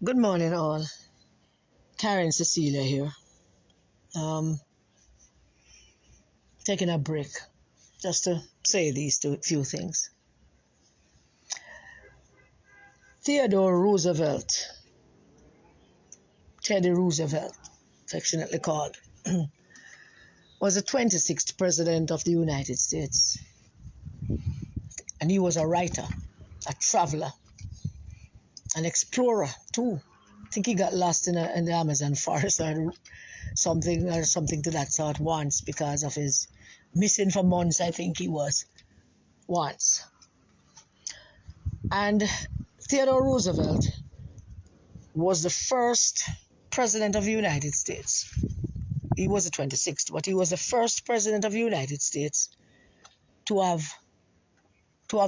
Good morning, all. Karen Cecilia here. Um, Taking a break just to say these few things. Theodore Roosevelt, Teddy Roosevelt, affectionately called, was the 26th president of the United States. And he was a writer, a traveler, an explorer too. I think he got lost in the Amazon forest or something to that sort once because of his missing for months, I think he was once. And Theodore Roosevelt was the first president of the United States. He was the 26th, but he was the first president of the United States to have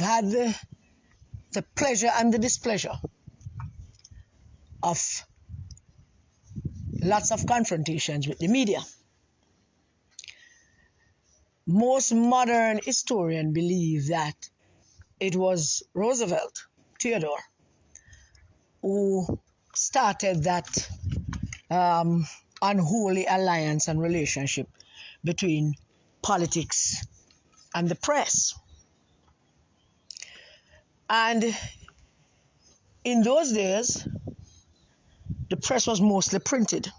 had the pleasure and the displeasure of lots of confrontations with the media. Most modern historians believe that it was Roosevelt, Theodore, who started that unholy alliance and relationship between politics and the press. And in those days, the press was mostly printed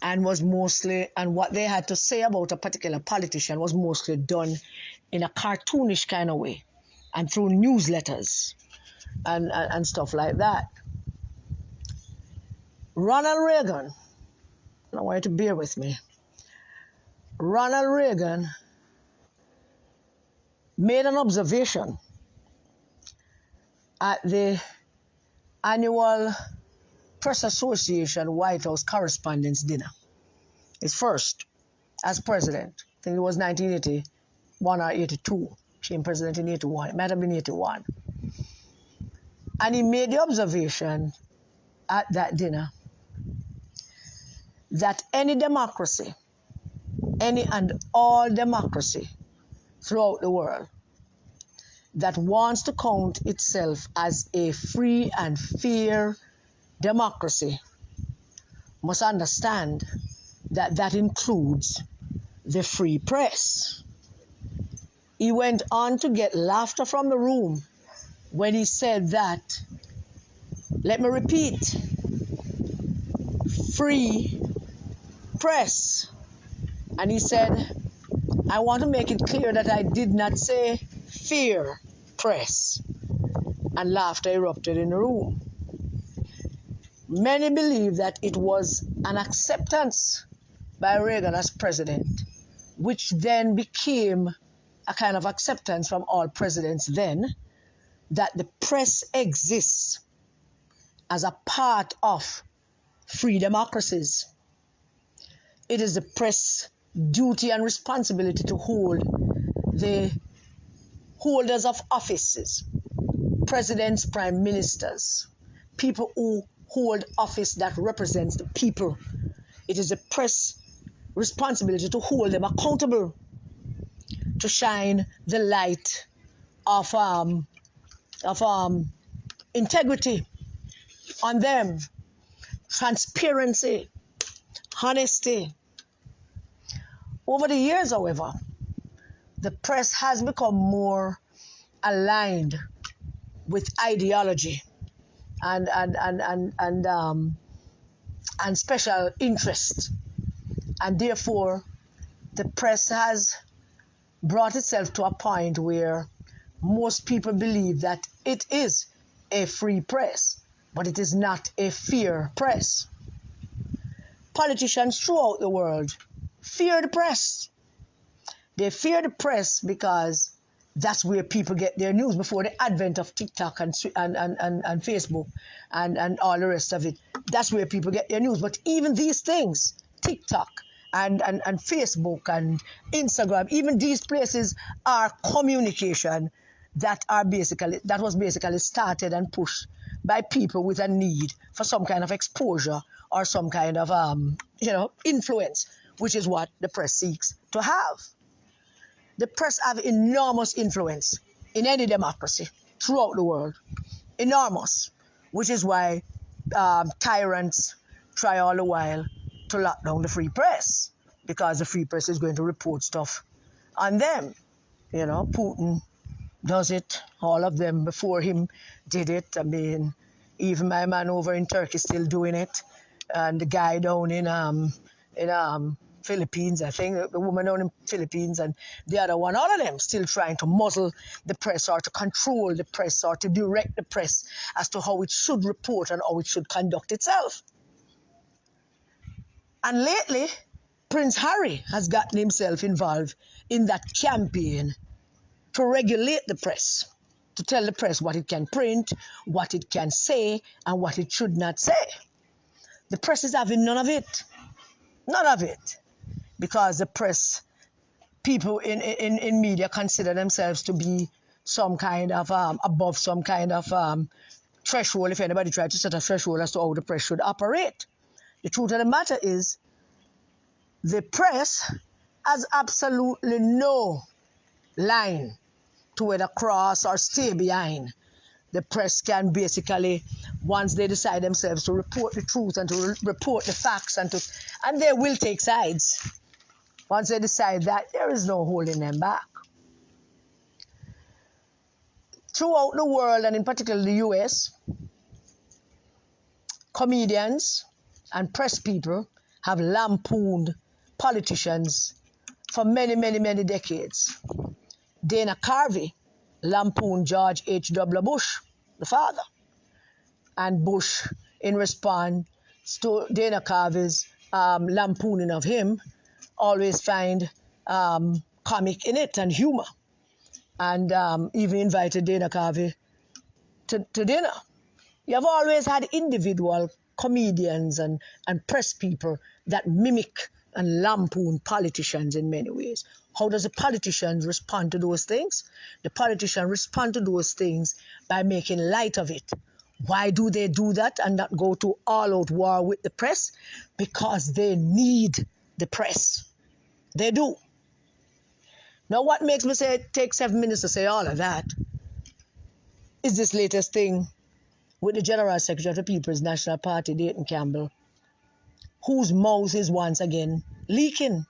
and what they had to say about a particular politician was mostly done in a cartoonish kind of way and through newsletters and stuff like that. Ronald Reagan, I want you to bear with me. Ronald Reagan made an observation at the annual Press Association White House Correspondents' Dinner. His first as president. I think it was 1981 or 82. Became president in 81. It might have been 81. And he made the observation at that dinner that any democracy, any and all democracy throughout the world that wants to count itself as a free and fair democracy must understand that that includes the free press. He went on to get laughter from the room when he said that, let me repeat, free press. And he said, I want to make it clear that I did not say fair press. And laughter erupted in the room. Many believe that it was an acceptance by Reagan as president, which then became a kind of acceptance from all presidents then, that the press exists as a part of free democracies. It is the press' duty and responsibility to hold the holders of offices, presidents, prime ministers, people who hold office that represents the people. It is the press' responsibility to hold them accountable, to shine the light of integrity on them, transparency, honesty. Over the years, however, the press has become more aligned with ideology and special interest, and therefore the press has brought itself to a point where most people believe that it is a free press, but it is not a fair press. Politicians throughout the world fear the press. They fear the press because that's where people get their news before the advent of TikTok and Facebook and all the rest of it. That's where people get their news. But even these things, TikTok and Facebook and Instagram, even these places are communication that was basically started and pushed by people with a need for some kind of exposure or some kind of influence, which is what the press seeks to have. The press have enormous influence in any democracy throughout the world. Enormous. which is why tyrants try all the while to lock down the free press, because the free press is going to report stuff on them. You know, Putin does it, all of them before him did it. I mean, even my man over in Turkey still doing it, and the guy down in Philippines, I think, the woman down in Philippines, and the other one, all of them still trying to muzzle the press or to control the press or to direct the press as to how it should report and how it should conduct itself. And lately, Prince Harry has gotten himself involved in that campaign to regulate the press, to tell the press what it can print, what it can say, and what it should not say. The press is having none of it. None of it. Because the press, people in media consider themselves to be some kind of, above some kind of threshold, if anybody tried to set a threshold as to how the press should operate. The truth of the matter is, the press has absolutely no line to whether cross or stay behind. The press can basically, once they decide themselves to report the truth and to report the facts, and they will take sides. Once they decide that, there is no holding them back. Throughout the world, and in particular the US, comedians and press people have lampooned politicians for many, many, many decades. Dana Carvey lampooned George H.W. Bush, the father. And Bush, in response to Dana Carvey's lampooning of him, always find comic in it and humor. And even invited Dana Carvey to dinner. You have always had individual comedians and press people that mimic and lampoon politicians in many ways. How does the politicians respond to those things? The politicians respond to those things by making light of it. Why do they do that and not go to all-out war with the press? Because they need the press. They do. Now, what makes me say take 7 minutes to say all of that is this latest thing with the General Secretary of the People's National Party, Dayton Campbell, whose mouth is once again leaking.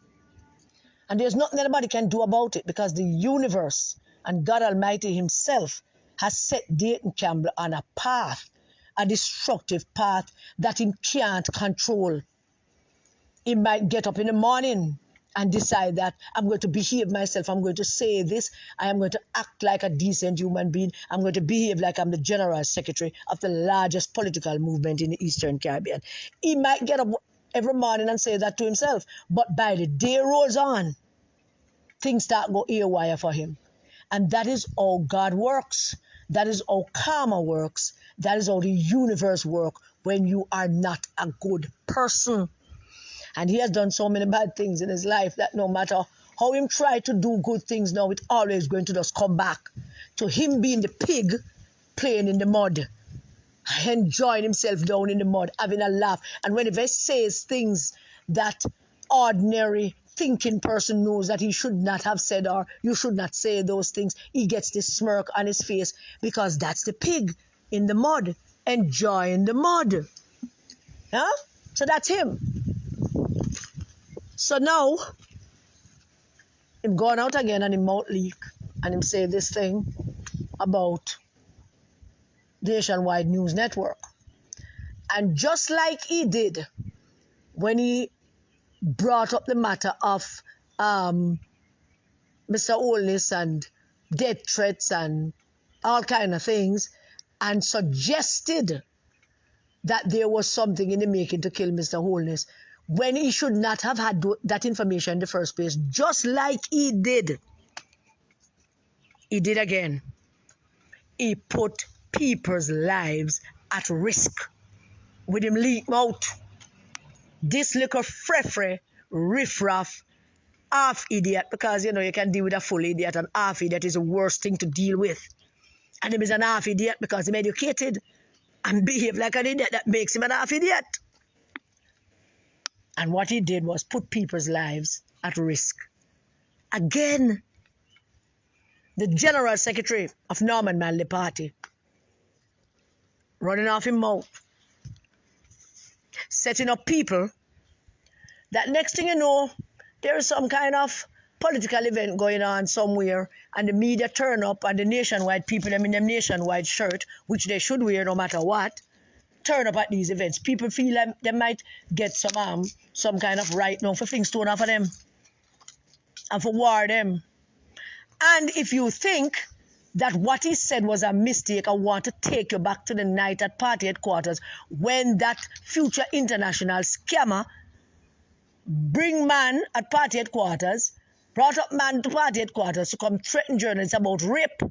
And there's nothing anybody can do about it, because the universe and God Almighty himself has set Dayton Campbell on a path, a destructive path that he can't control. He might get up in the morning and decide that I'm going to behave myself, I'm going to say this, I am going to act like a decent human being, I'm going to behave like I'm the General Secretary of the largest political movement in the Eastern Caribbean. He might get up every morning and say that to himself, but by the day rolls on, things start go haywire for him. And that is how God works. That is how karma works. That is how the universe works when you are not a good person. And he has done so many bad things in his life that no matter how him try to do good things now, it's always going to just come back to him being the pig playing in the mud, enjoying himself down in the mud, having a laugh. And whenever he says things that ordinary thinking person knows that he should not have said, or you should not say those things, he gets this smirk on his face, because that's the pig in the mud, enjoying the mud. Huh? So that's him. So now, him gone out again and him mouth leak, and him say this thing about the Nationwide News Network. And just like he did when he brought up the matter of Mr. Holness and death threats and all kind of things, and suggested that there was something in the making to kill Mr. Holness, when he should not have had that information in the first place, just like he did. He did again. He put people's lives at risk with him leak mouth. This little frefre, riffraff, half idiot, because you know you can deal with a full idiot, and half idiot is the worst thing to deal with. And him is an half idiot because he's educated and behave like an idiot. That makes him an half idiot. And what he did was put people's lives at risk. Again, the General Secretary of Norman Manley Party running off his mouth, setting up people that next thing you know, there is some kind of political event going on somewhere, and the media turn up, and the nationwide people, them in them nationwide shirt, which they should wear no matter what, turn up at these events. People feel like they might get some kind of right now for things thrown off of them and for war them. And if you think that what he said was a mistake, I want to take you back to the night at party headquarters when that future international scammer bring man at party headquarters, brought up man to party headquarters to come threaten journalists about rape.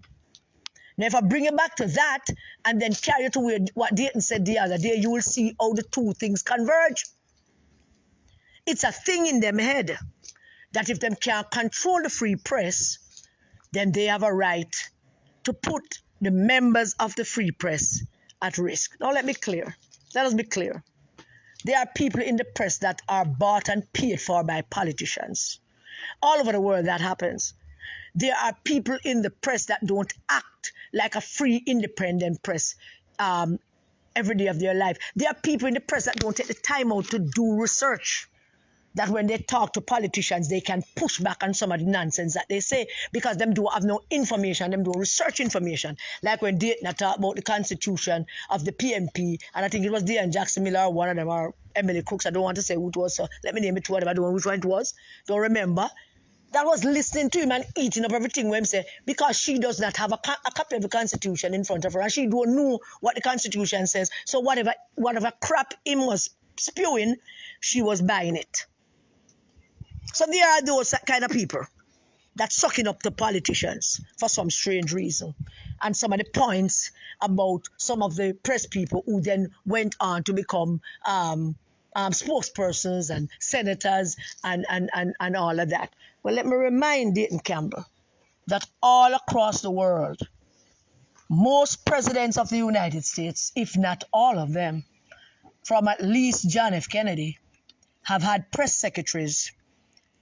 Now, if I bring you back to that and then carry you to where what Dayton said the other day, you will see how the two things converge. It's a thing in them head that if them can't control the free press, then they have a right to put the members of the free press at risk. Now, let us be clear. There are people in the press that are bought and paid for by politicians. All over the world that happens. There are people in the press that don't act like a free, independent press every day of their life. There are people in the press that don't take the time out to do research. That when they talk to politicians, they can push back on some of the nonsense that they say because them do have no information, them do research information. Like when Dayton talked about the constitution of the PNP, and I think it was Diane Jackson Miller, or one of them, or Emily Crooks, I don't want to say who it was, so let me name it to whatever, I don't know which one it was, don't remember. That was listening to him and eating up everything when him say, because she does not have a copy of the Constitution in front of her, and she don't know what the Constitution says, so whatever crap him was spewing, she was buying it. So there are those kind of people that sucking up the politicians for some strange reason. And some of the points about some of the press people who then went on to become spokespersons and senators and all of that. Well, let me remind Dayton Campbell that all across the world, most presidents of the United States, if not all of them, from at least John F. Kennedy, have had press secretaries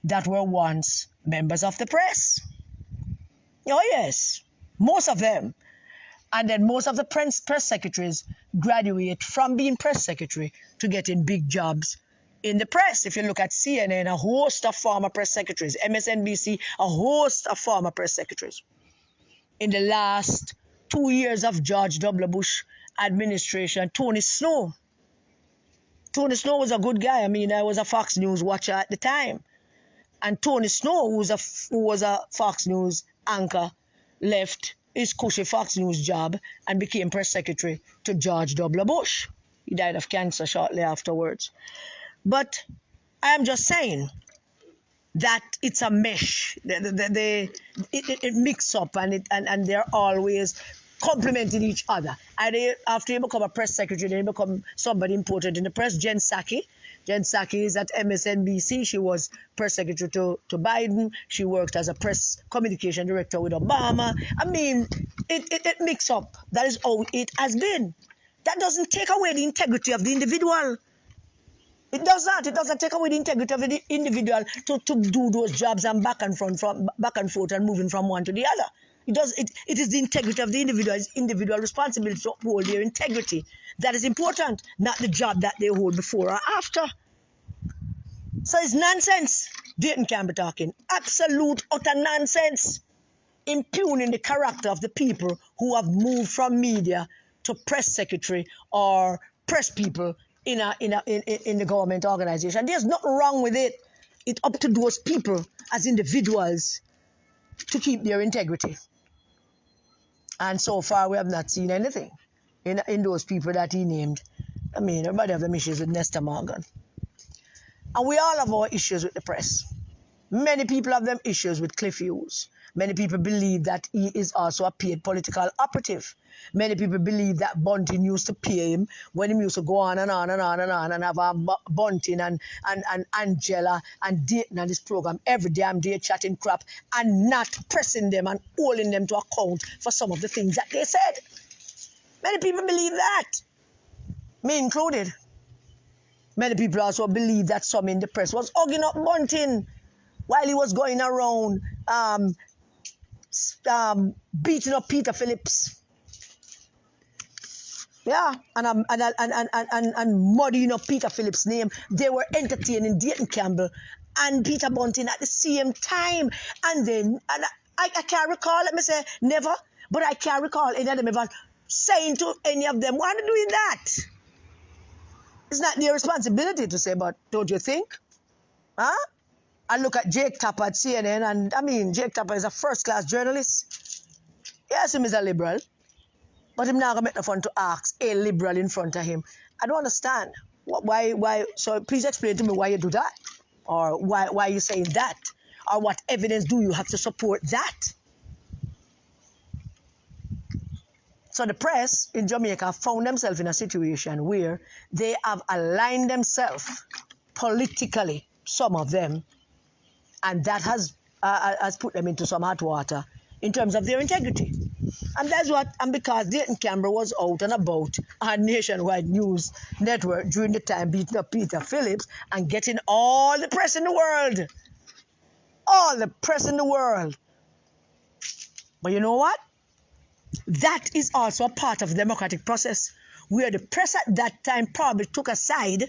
that were once members of the press. Oh yes, most of them. And then most of the press secretaries graduate from being press secretary to getting big jobs in the press. If you look at CNN, a host of former press secretaries, MSNBC, a host of former press secretaries. In the last 2 years of George W. Bush administration, Tony Snow was a good guy. I mean, I was a Fox News watcher at the time. And Tony Snow, who was a Fox News anchor, left his cushy Fox News job and became press secretary to George W. Bush. He died of cancer shortly afterwards. But I am just saying that it's a mesh. It mix up and they're always complementing each other. And after you become a press secretary, then you become somebody important in the press. Jen Psaki is at MSNBC. She was press secretary to Biden. She worked as a press communication director with Obama. I mean, it mix up. That is how it has been. That doesn't take away the integrity of the individual. It does not. It doesn't take away the integrity of the individual to do those jobs and back and forth and moving from one to the other. It is the integrity of the individual. It's individual responsibility to uphold their integrity. That is important, not the job that they hold before or after. So it's nonsense. Dayton can't be talking. Absolute, utter nonsense. Impugning the character of the people who have moved from media to press secretary or press people in the government organization. There's nothing wrong with it. It's up to those people as individuals to keep their integrity. And so far, we have not seen anything in those people that he named. I mean, everybody have them issues with Nestor Morgan. And we all have our issues with the press. Many people have them issues with Cliff Hughes. Many people believe that he is also a paid political operative. Many people believe that Bunting used to pay him when he used to go on and on and on and on and have Bunting and Angela and Dayton on this program every damn day chatting crap and not pressing them and holding them to account for some of the things that they said. Many people believe that, me included. Many people also believe that some in the press was hugging up Bunting while he was going around beating up Peter Phillips. Yeah, and muddying up Peter Phillips' name. They were entertaining Dayton Campbell and Peter Bunting at the same time. And then, and I can't recall, let me say, never, but I can't recall any of them ever saying to any of them, why are they doing that? It's not their responsibility to say, but don't you think? Huh? I look at Jake Tapper at CNN, and I mean, Jake Tapper is a first-class journalist. Yes, him is a liberal. But him not gonna make no fun to ask a liberal in front of him. I don't understand. Why? So please explain to me why you do that, or why you saying that, or what evidence do you have to support that? So the press in Jamaica found themselves in a situation where they have aligned themselves politically, some of them, and that has put them into some hot water in terms of their integrity. And that's what, and because Dayton Campbell was out and about on nationwide news network during the time beating up Peter Phillips and getting all the press in the world. All the press in the world. But you know what? That is also a part of the democratic process where the press at that time probably took a side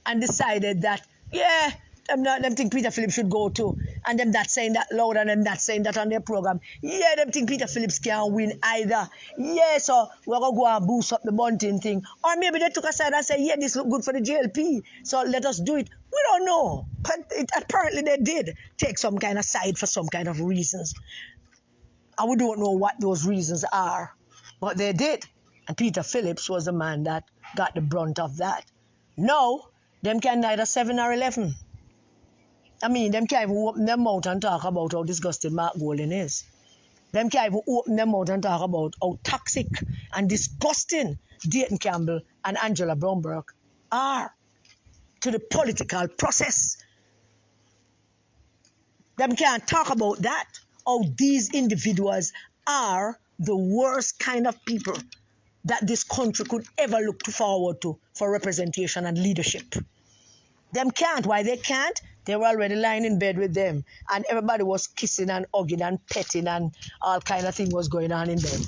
and decided that, yeah, them think Peter Phillips should go too. And them that saying that loud and them that saying that on their program. Yeah, them think Peter Phillips can't win either. Yeah, so we're going to go and boost up the Bunting thing. Or maybe they took a side and said, yeah, this look good for the JLP, so let us do it. We don't know. But apparently they did take some kind of side for some kind of reasons. And we don't know what those reasons are. But they did. And Peter Phillips was the man that got the brunt of that. No, them can neither 7 or 11. I mean, them can't even open their mouth and talk about how disgusting Mark Golding is. Them can't even open their mouth and talk about how toxic and disgusting Dayton Campbell and Angela Brownberg are to the political process. Them can't talk about that, how these individuals are the worst kind of people that this country could ever look forward to for representation and leadership. Them can't. Why they can't? They were already lying in bed with them, and everybody was kissing and hugging and petting, and all kind of thing was going on in bed.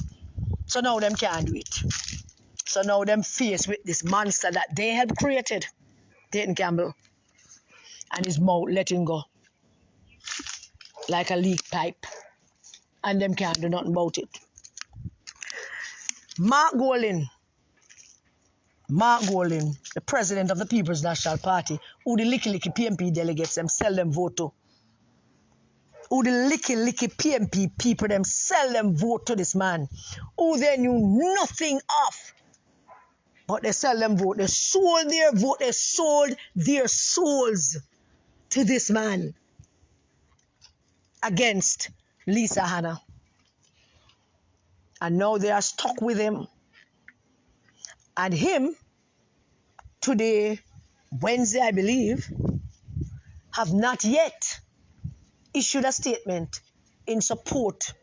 So now them can't do it. So now them faced with this monster that they had created, Dayton Campbell, and his mouth letting go like a leak pipe, and them can't do nothing about it. Mark Golding, the president of the People's National Party, who the licky PMP delegates them sell them vote to. Who the licky PMP people them sell them vote to this man. Who they knew nothing of. But they sell them vote. They sold their vote. They sold their souls to this man. Against Lisa Hanna. And now they are stuck with him. And him, today, Wednesday, I believe, have not yet issued a statement in support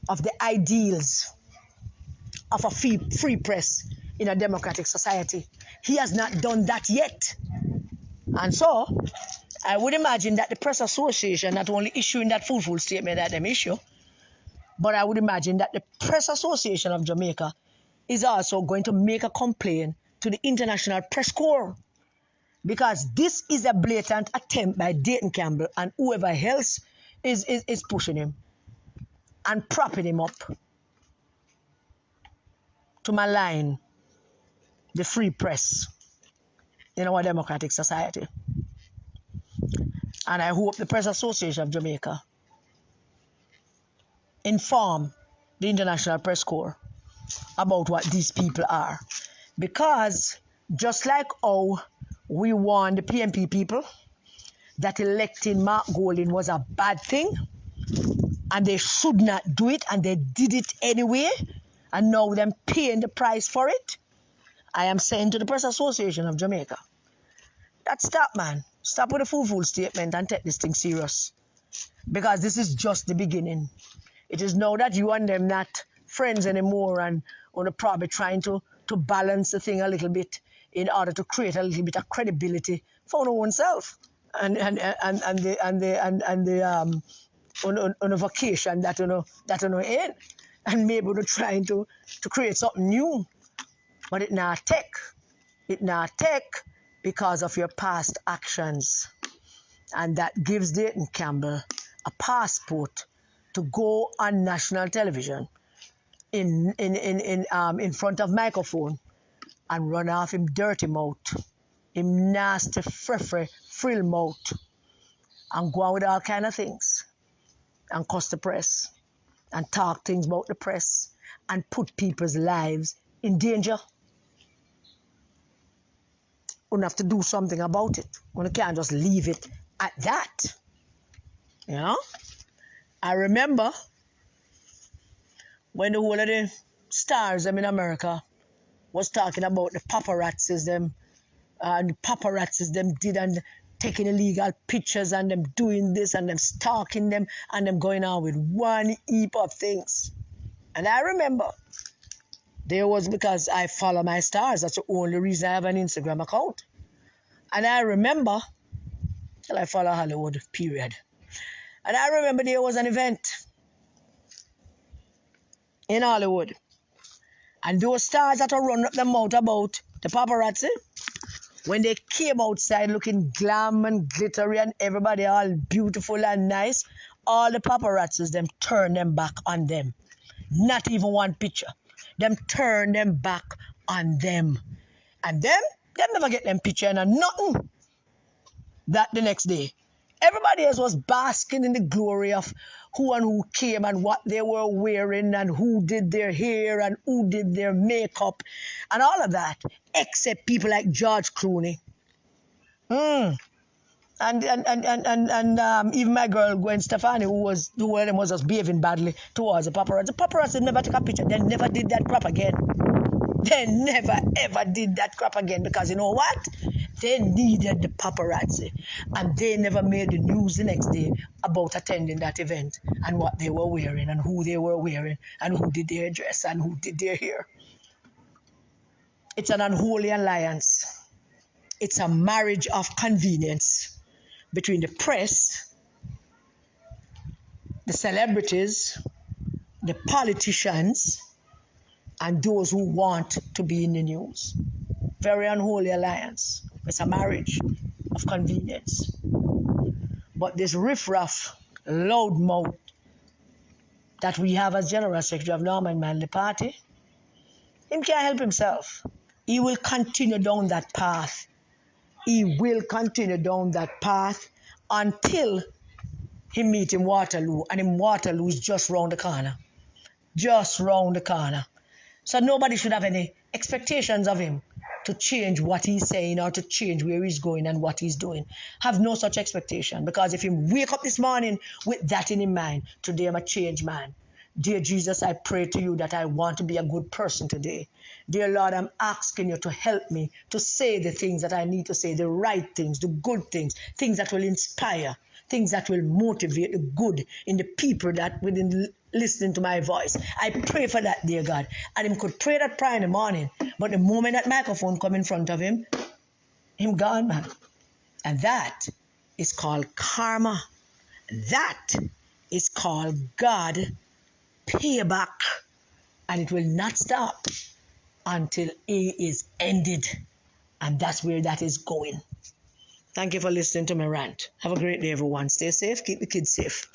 of the ideals of a free press in a democratic society. He has not done that yet. And so, I would imagine that the Press Association not only issuing that full statement that them issue, but I would imagine that the Press Association of Jamaica is also going to make a complaint to the International Press Corps, because this is a blatant attempt by Dayton Campbell and whoever else is pushing him and propping him up to malign the free press in our democratic society. And I hope the Press Association of Jamaica inform the International Press Corps about what these people are. Because just like how we warned the PMP people that electing Mark Golding was a bad thing and they should not do it, and they did it anyway, and now them paying the price for it, I am saying to the Press Association of Jamaica that stop, man. Stop with the full statement and take this thing serious. Because this is just the beginning. It is now that you and them not friends anymore and are probably trying to balance the thing a little bit in order to create a little bit of credibility for oneself and the on a vacation that in, and maybe we're trying to create something new. But it not take. It not take because of your past actions. And that gives Dayton Campbell a passport to go on national television in front of microphone and run off him dirty mouth, him nasty, frill mouth, and go on with all kind of things and cuss the press and talk things about the press and put people's lives in danger. We have to do something about it. We can't just leave it at that. You know? I remember when the whole of the stars them in America was talking about the paparazzis them, and the paparazzis them did and taking illegal pictures and them doing this and them stalking them and them going on with one heap of things. And I remember there was, because I follow my stars, that's the only reason I have an Instagram account. And I remember, till I follow Hollywood, period. And I remember there was an event in Hollywood. And those stars that are running up their mouth about the paparazzi, when they came outside looking glam and glittery and everybody all beautiful and nice, all the paparazzis, them turn them back on them. Not even one picture. Them turn them back on them. And them never get them picture and nothing. That the next day. Everybody else was basking in the glory of who and who came and what they were wearing and who did their hair and who did their makeup and all of that, except people like George Clooney. And even my girl Gwen Stefani, who was just behaving badly towards the paparazzi. The paparazzi never took a picture. They never did that crap again. They never ever did that crap again because you know what? They needed the paparazzi, and they never made the news the next day about attending that event and what they were wearing and who they were wearing and who did their dress and who did their hair. It's an unholy alliance. It's a marriage of convenience between the press, the celebrities, the politicians, and those who want to be in the news. Very unholy alliance. It's a marriage of convenience. But this riffraff, loudmouth that we have as General Secretary of Norman Manley Party, him can't help himself. He will continue down that path. He will continue down that path until he meet in Waterloo. And in Waterloo is just round the corner. Just round the corner. So nobody should have any expectations of him to change what he's saying or to change where he's going and what he's doing. Have no such expectation, because if he wake up this morning with that in his mind, today I'm a changed man. Dear Jesus, I pray to you that I want to be a good person today. Dear Lord, I'm asking you to help me to say the things that I need to say, the right things, the good things, things that will inspire, things that will motivate the good in the people that within listening to my voice. I pray for that, dear God. And him could pray that prayer in the morning, but the moment that microphone come in front of him gone, man. And that is called karma. That is called God payback. And it will not stop until it is ended. And that's where that is going. Thank you for listening to my rant. Have a great day, everyone. Stay safe. Keep the kids safe.